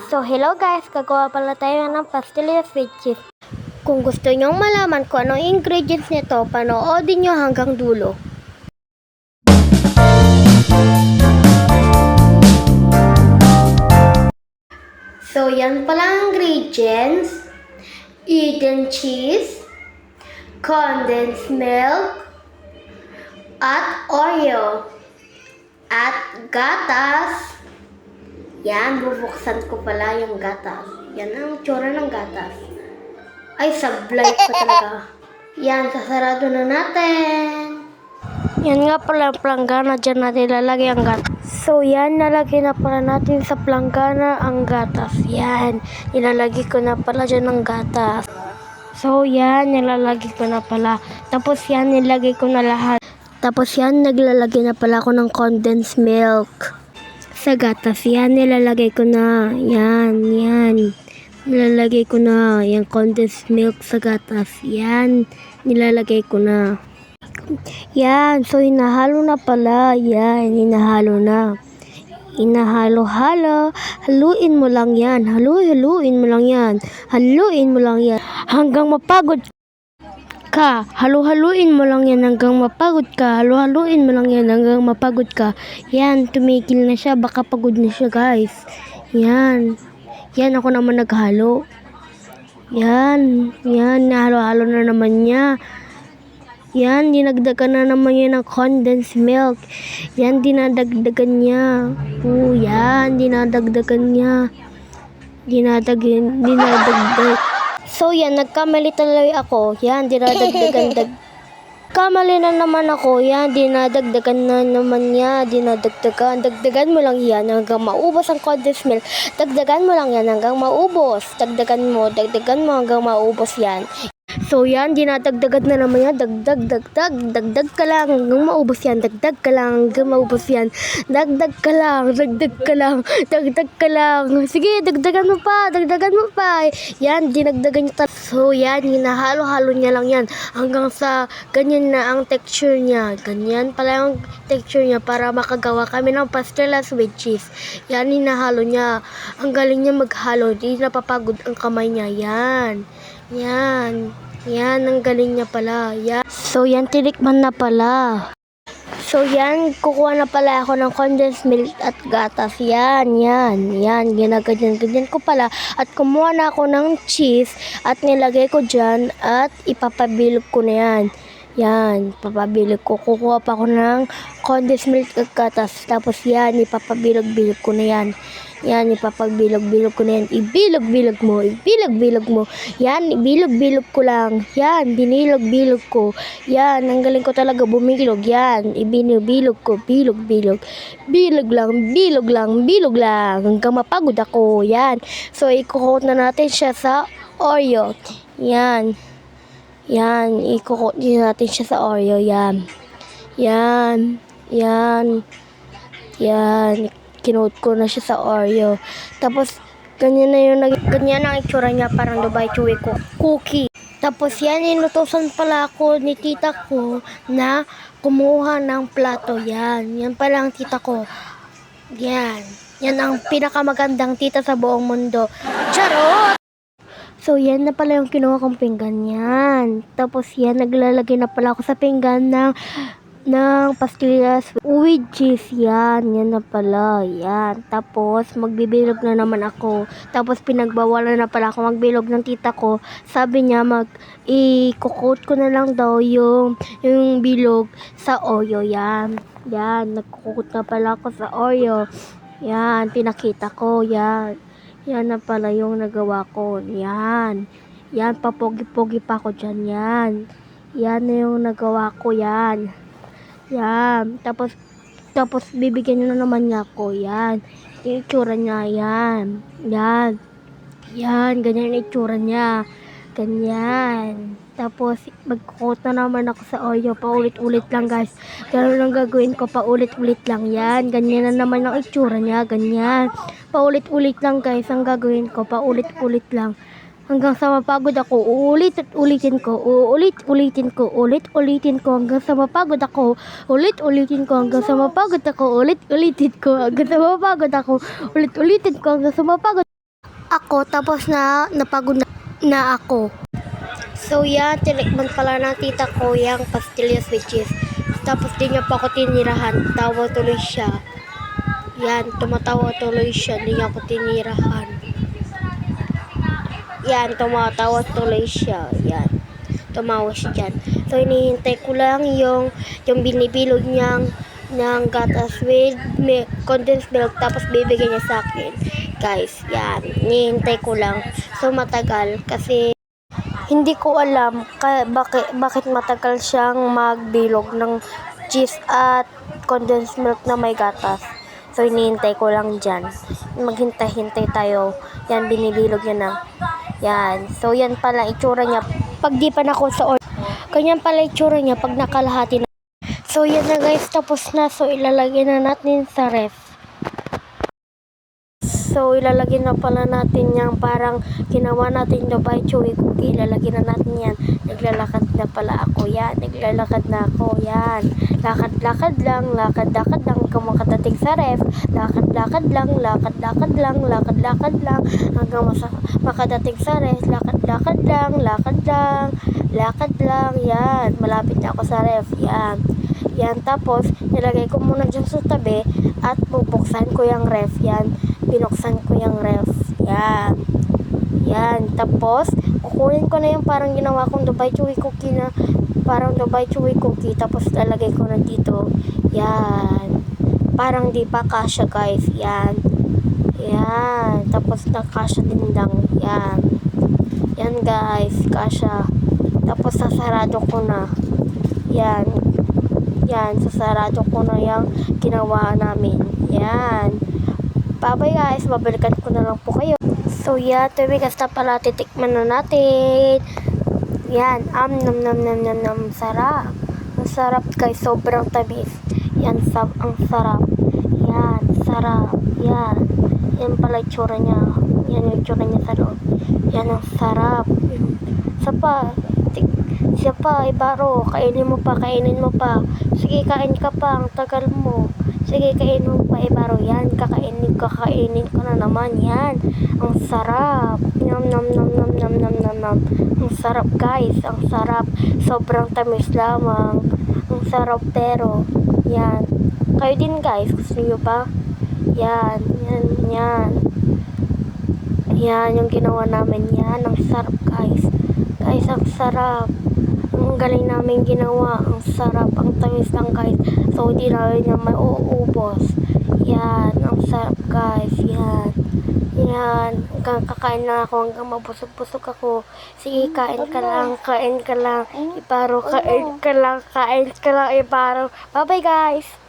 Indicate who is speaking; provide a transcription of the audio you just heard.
Speaker 1: So, hello guys! Gagawa pala tayo ng pastillas with cheese. Kung gusto nyong malaman kung anong ingredients nito, panoodin nyo hanggang dulo. So, yan pala ang ingredients. Eden cheese, condensed milk, at Oreo, at gatas. Yan, bubuksan ko pala yung gatas. Yan ang tsura ng gatas. Ay, sablay pa talaga. Yan, sasarado na natin. Yan nga pala ang planggana, dyan natin lalagay ang gatas. So, yan, nalagay na pala natin sa planggana ang gatas. Yan, nilalagay ko na pala dyan ang gatas. So, yan, nilalagay ko na pala. Tapos yan, nilagay ko na lahat. Tapos yan, naglalagay na pala ako ng condensed milk sa gatas. Yan, nilalagay ko na. Yan. Nilalagay ko na yung condensed milk sa gatas. Yan, nilalagay ko na. Yan, so hinahalo na pala. Yan, hinahalo na. Hinahalo-halo. Haluin mo lang yan. Haluin mo lang yan. Haluin mo lang yan. Hanggang mapagod ka. Halu-haluin mo lang yan hanggang mapagod ka. Halu-haluin mo lang yan hanggang mapagod ka. Yan, tumigil na siya. Baka pagod na siya, guys. Yan. Yan, ako naman naghalo. Yan, nahalo-halo na naman niya. Yan, dinagdagan na naman niya ng condensed milk. Yan, dinadagdagan niya. Yan, dinadagdagan niya. Dinadagdag. So, yan, nagkamali talaga ako. Yan, dinadagdagan. Kamali na naman ako. Yan, dinadagdagan na naman niya. Dinadagdagan. Dagdagan mo lang yan hanggang maubos ang condensed milk. Dagdagan mo lang yan hanggang maubos. Dagdagan mo hanggang maubos yan. So, yan, dinadagdagan na naman yan. Dagdag ka lang hanggang maubos yan. Dagdag ka lang hanggang maubos yan. Dagdag ka lang. Sige, dagdagan mo pa. Yan, dinagdagan niya. So, yan, hinahalo-halo niya lang yan. Hanggang sa ganyan na ang texture niya. Ganyan pala yung texture niya para makagawa kami ng pastillas with cheese. Yan, hinahalo niya. Ang galing niya maghalo. Di napapagod ang kamay niya. Yan, ang galing niya pala. Yan. So, yan, tinikman na pala. So, yan, kukuha na pala ako ng condensed milk at gatas. Yan, ginaganyan ko pala. At kumuha na ako ng cheese at nilagay ko dyan at ipapabilog ko na yan. Yan, papabilog ko. Kukuha pa ako ng condensed milk at gatas. Tapos yan, ipapabilog-bilog ko na yan. Yan, ipapagbilog-bilog ko na yan. Ibilog-bilog mo. Yan, ibilog-bilog ko lang. Yan, binilog-bilog ko. Yan, ang galing ko talaga bumilog. Yan, ibinibilog ko. Bilog-bilog. Bilog lang. Hanggang mapagod ako. Yan. So, ikukot na natin siya sa Oreo. Yan, ikukot natin siya sa Oreo. Yan. Kinote ko na siya sa Oreo. Tapos, ganyan ang itsura niya, parang Dubai Chewy cookie. Tapos yan, inutosan pala ako ni tita ko na kumuha ng plato. Yan pala ang tita ko. Yan ang pinakamagandang tita sa buong mundo. Charot! So, yan na pala yung kinuha kong pinggan yan. Tapos yan, naglalagay na pala ako sa pinggan ng pastillas with cheese. Yan na pala. Yan. Tapos, magbibilog na naman ako. Tapos, pinagbawalan na pala ako magbilog ng tita ko. Sabi niya, i-coat ko na lang daw yung bilog sa Oreo. Yan, nagkukot na pala ako sa Oreo. Yan, pinakita ko. Yan na pala yung nagawa ko. Yan, papogi-pogi pa ako dyan. Yan na yung nagawa ko. Yan, tapos bibigyan nyo na naman niya ako. Yan, yung itsura niya. Yan, ganyan yung itsura niya. Ganyan. Tapos, magkukot na naman ako sa Oreo. Paulit-ulit lang, guys. Ganun lang gagawin ko. Paulit-ulit lang. Yan. Ganyan na naman ang itsura niya. Ganyan. Paulit-ulit lang, guys. Ang gagawin ko. Paulit-ulit lang. hanggang sa mapagod ako. Uulit at ulitin ko. Uulit-ulitin ko. Ulit-ulitin ko hanggang sa mapagod ako. Ulit-ulitin ko hanggang sa mapagod ako. Ulit-ulitin ko hanggang sa mapagod ako. Ulit-ulitin ko hanggang sa mapagod ako. Tapos napagod na ako. So yan, tinikman pala ng tita ko yung pastillas with cheese. Tapos di niya pa ako tinirahan. Tawa tuloy siya. Yan, tumatawa tuloy siya. Di niya ako tinirahan. Yan, tumatawa tuloy siya. Yan, tumawa siya dyan. So hinihintay ko lang yung binibilog niyang ng gatas with condensed milk. Tapos bibigyan niya sa akin. Guys, yan, hinihintay ko lang. So matagal kasi hindi ko alam bakit matagal siyang magbilog ng cheese at condensed milk na may gatas. So, hinihintay ko lang dyan. Maghintay-hintay tayo. Yan, binibilog niya na. Yan. So, yan pala itsura niya. Pag di pa nako sa order. Ganyan pala itsura niya pag nakalahati na. So, yan na guys. Tapos na. So, ilalagay na natin sa ref. So, ilalagay na pala natin yung parang ginawa natin Dubai Chewy Cookie. Ilalagay na natin yan. Naglalakad na pala ako. Yan. Naglalakad na ako. Yan. Lakad-lakad lang. Lakad-lakad lang. Hanggang makadating sa ref. Lakad-lakad lang. Lakad-lakad lang. Lakad-lakad lang. Hanggang makadating sa ref. Lakad-lakad lang. Lakad lang. Lakad lang. Yan. Malapit na ako sa ref. Yan. Yan. Tapos, nilagay ko muna dyan sa tabi at bubuksan ko yung ref. Yan. Binuksan ko yung ref. Yan. Yan. Tapos, kukunin ko na yung parang ginawa kong Dubai Chewy Cookie na parang Dubai Chewy Cookie. Tapos, lalagay ko na dito. Yan. Parang di pa kasya guys. Yan. Yan. Tapos, nakasya din lang. Yan. Yan guys. Kasya. Tapos, sasarado ko na. Yan. Yan. Sasarado ko na yung ginawa namin. Yan. Bye-bye guys, babalikan ko na lang po kayo. So yeah, tumigas na pala, titikman na natin. Yan, nam, sarap. Ang sarap guys, sobrang tamis. Yan, ang sarap. Yan, sarap. Yan, yan pala itsura niya. Yan yung itsura niya sa loob. Yan, ang sarap. Isa pa, ibaro, kainin mo pa. Sige, kain ka pa, ang tagal mo. Sige, kainin mo pa, ibaro. Yan, kakainin ko na naman. Yan, ang sarap. Nam. Ang sarap guys, ang sarap. Sobrang tamis lamang. Ang sarap pero, yan. Kayo din guys, gusto nyo ba? Yan. Yan, yung ginawa namin. Yan, ang sarap guys. Guys, ang sarap. Ang galing namin ginawa. Ang sarap. Ang tamis lang guys. So, di namin na may uubos. Yan. Ang sarap guys. Yan. Hanggang kakain na ako. Hanggang mabusog-busog ako. Sige, kain ka lang. Ibaro, kain ka lang. Ibaro. Bye-bye guys.